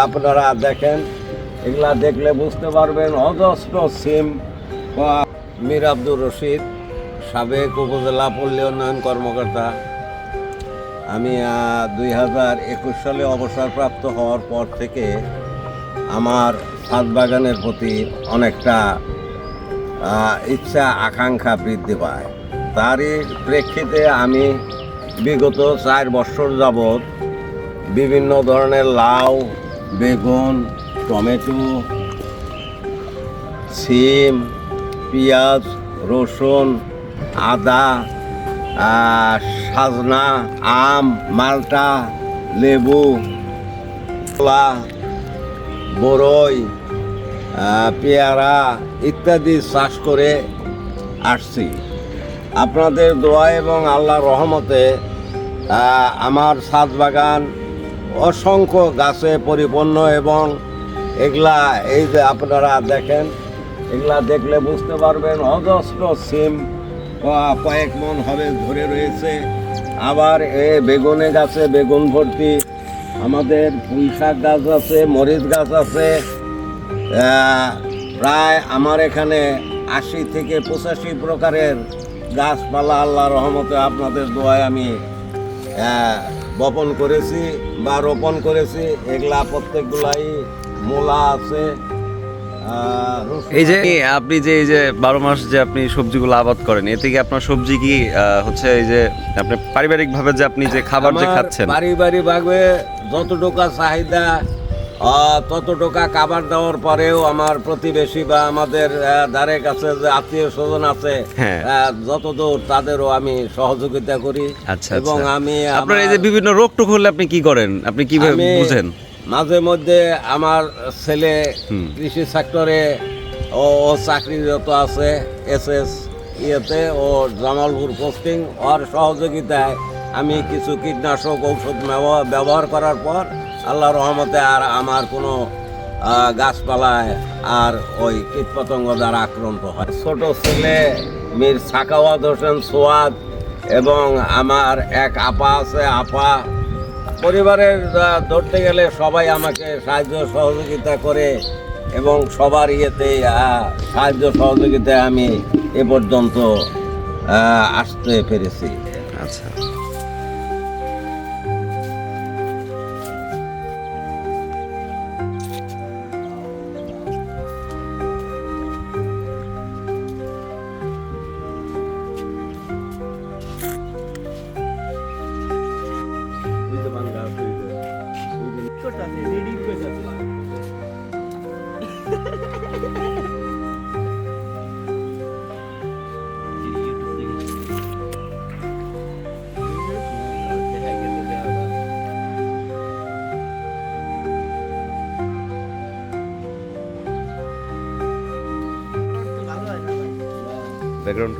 আপনারা দেখেন, এগুলা দেখলে বুঝতে পারবেন অজস্র সিম। মীর আব্দুর রশিদ, সাবেক উপজেলা পল্লী উন্নয়ন কর্মকর্তা। আমি 2021 সালে অবসরপ্রাপ্ত হওয়ার পর থেকে আমার ছাদ বাগানের প্রতি অনেকটা ইচ্ছা আকাঙ্ক্ষা বৃদ্ধি পায়। তারই প্রেক্ষিতে আমি বিগত 4 বছর যাবৎ বিভিন্ন ধরনের লাউ, বেগুন, টমেটো, সিম, পেঁয়াজ, রসুন, আদা, সাজনা, আম, মালটা, লেবু, কলা, বরই, পেয়ারা ইত্যাদি চাষ করে আসছি। আপনাদের দোয়া এবং আল্লাহর রহমতে আমার ছাদ বাগান অসংখ্য গাছে পরিপূর্ণ এবং এগুলা এই যে আপনারা দেখেন, এগুলা দেখলে বুঝতে পারবেন অজস্র সিম কয়েক মন হবে ধরে রয়েছে। আবার বেগুনে গাছে বেগুন ভর্তি, আমাদের পুঁই শাক গাছ আছে, মরিচ গাছ আছে। প্রায় আমার এখানে 80 থেকে 85 প্রকারের গাছপালা আল্লাহর রহমতে আপনাদের দোয়ায় আমি বপন করেছি বা রোপণ করেছি। এগুলা প্রত্যেকগুলাই মূলা আছে। এই যে আপনি যে এই যে 12 মাস যে আপনি সবজিগুলো আবাদ করেন, এতে কি আপনার সবজি কি হচ্ছে এই যে আপনি পারিবারিক ভাবে যে আপনি যে খাবার যে খাচ্ছেন, পারিবারিক ভাবে যতটুকু চাহিদা ততটুকু খাবার দেওয়ার পরেও আমার প্রতিবেশী বা আমাদের ধারে কাছে যে আত্মীয় স্বজন আছে যতদূর তাদেরও আমি সহযোগিতা করি। আচ্ছা, এবং আমি আপনার এই যে বিভিন্ন রোগ টোগ হলে আপনি কি করেন, আপনি কিভাবে বুঝেন? মাঝে মধ্যে আমার ছেলে কৃষি সেক্টরে ও চাকরিরত আছে, SS ইয়েতে, ও জামালপুর পোস্টিং। ওর সহযোগিতায় আমি কিছু কীটনাশক ঔষধ ব্যবহার করার পর আল্লাহর রহমতে আর আমার কোনো গাছপালায় আর ওই কীটপতঙ্গ দ্বারা আক্রান্ত হয়। ছোট ছেলে মীর সাখাওয়াত হোসেন সোয়াদ এবং আমার এক আপা আছে। আপা পরিবারের ধরতে গেলে সবাই আমাকে সাহায্য সহযোগিতা করে এবং সবার ইয়েতে সাহায্য সহযোগিতায় আমি এ পর্যন্ত আসতে পেরেছি। আচ্ছা, ব্যাকগ্রাউন্ড